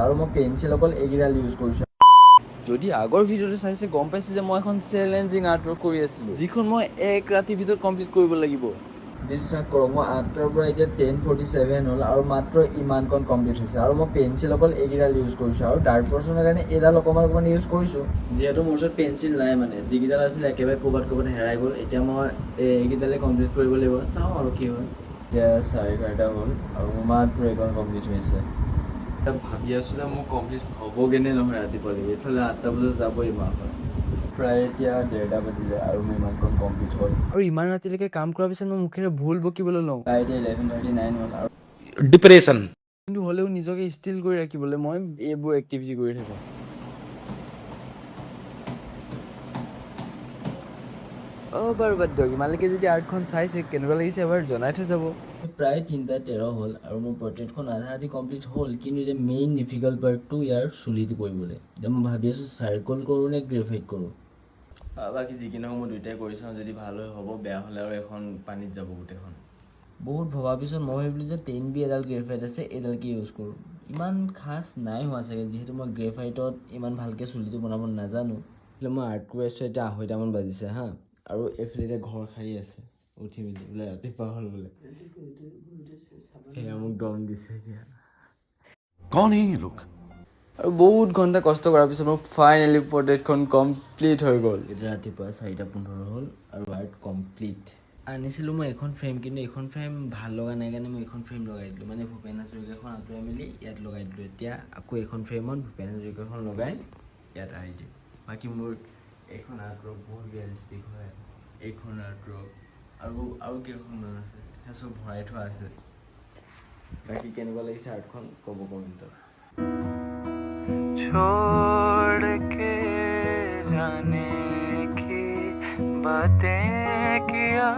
আৰু মই পেঞ্চিল অকল এইকেইডাল ইউজ কৰিছোঁ। যদি আগৰ ভিডিঅ'টো চাইছে গম পাইছে যে মই এখন চেলেঞ্জিং আৰ্টৱৰ্ক কৰি আছিলোঁ, যিখন মই এক ৰাতিৰ ভিতৰত কমপ্লিট কৰিব লাগিব। বিশ্বাস কৰক, মই 8টাৰ পৰা এতিয়া 10:47 হ'ল আৰু মাত্ৰ ইমানকণ কমপ্লিট হৈছে। আৰু মই পেঞ্চিল অকল এইকেইডাল ইউজ কৰিছোঁ আৰু ডাৰ্ক পৰ্চনৰ কাৰণে এইডাল অকণমান ইউজ কৰিছোঁ, যিহেতু মোৰ ওচৰত পেঞ্চিল নাই। মানে যিকেইডাল আছিলে একেবাৰে ক'ৰবাত হেৰাই গ'ল। এতিয়া মই এইকেইডালে কমপ্লিট কৰিব লাগিব, চাওঁ আৰু কি হয়। এতিয়া 11:30 হ'ল আৰু মোৰ মাত্ৰ এইকণ কমপ্লিট হৈছে। এতিয়া ভাবি আছোঁ যে মোৰ কমপ্লিট হ'বগৈ নে নহয় ৰাতিপুৱালৈকে। এইফালে 8টা বজাত যাবই মাহঁত। প্ৰায় এতিয়া 1:30 বাজিলে আৰু মোৰ ইমানকণ কমপ্লিট হ'ল। আৰু ইমান ৰাতিলৈকে কাম কৰাৰ পিছত মই মুখেৰে ভুল বকিবলৈ লওঁ। প্ৰায় এতিয়া 11:39 হ'ল আৰু ডিপ্ৰেশ্যন। কিন্তু হ'লেও নিজকে ষ্টিল কৰি ৰাখিবলৈ মই এইবোৰ এক্টিভিটি কৰি থাকোঁ। বাৰু বাদ দিয়ক, ইমানলৈকে যদি আৰ্টখন চাইছে কেনেকুৱা লাগিছে এবাৰ জনাই থৈ যাব। প্ৰায় 3:13 হ'ল আৰু মোৰ পৰ্ট্ৰেটখন আধা আধি কমপ্লিট হ'ল। কিন্তু এতিয়া মেইন ডিফিকাল্ট পাৰ্টটো ইয়াৰ চুলিটো কৰিবলৈ। এতিয়া মই ভাবি আছোঁ চাৰ্কল কৰোঁ নে গ্ৰেফাইট কৰোঁ। বাকী যি কি নহওক মই দুইটাই কৰি চাওঁ, যদি ভাল হয় হ'ব, বেয়া হ'লে আৰু এখন পানীত যাব গোটেইখন। বহুত ভবাৰ পিছত মই ভাবিলোঁ যে 10B এডাল গ্ৰেফাইট আছে, এইডালকে ইউজ কৰোঁ। ইমান খাচ নাই হোৱা চাগে, যিহেতু মই গ্ৰেফাইটত ইমান ভালকৈ চুলিটো বনাব নাজানো। মই আৰ্ট কৰি আছোঁ, এতিয়া 2:30মান বাজিছে হা, আৰু এইফালে এতিয়া ঘৰ সাৰি আছে উঠি মেলি, বোলে ৰাতিপুৱা হ'ল বোলে। সেয়া মোক দম দিছে এতিয়া। कौन है ये लोग? আৰু বহুত ঘণ্টা কষ্ট কৰাৰ পিছত মোৰ ফাইনেলি পৰ্ট্ৰেটখন কমপ্লিট হৈ গ'ল। এতিয়া ৰাতিপুৱা 4:15 হ'ল আৰু আৰ্ট কমপ্লিট। আনিছিলোঁ মই এখন ফ্ৰেম, কিন্তু এইখন ফ্ৰেম ভাল লগা নাই কাৰণে মই এইখন ফ্ৰেম লগাই দিলোঁ। মানে ভূপেন হাজৰিকাখন আঁতৰাই মেলি ইয়াত লগাই দিলোঁ। এতিয়া আকৌ এইখন ফ্ৰেমত ভূপেন হাজৰিকাখন লগাই ইয়াত আঁৰি দিওঁ। বাকী মোৰ এইখন আৰ্টৱৰ্ক বহুত ৰিয়েলিষ্টিক হয়। এইখন আৰ্টৱৰ্ক আৰু কেইখনমান আছে, সেয়া চব ভৰাই থোৱা আছে। বাকী কেনেকুৱা লাগিছে আৰ্টখন ক'ব কমেণ্টত। छोड़ के जाने की बातें किया।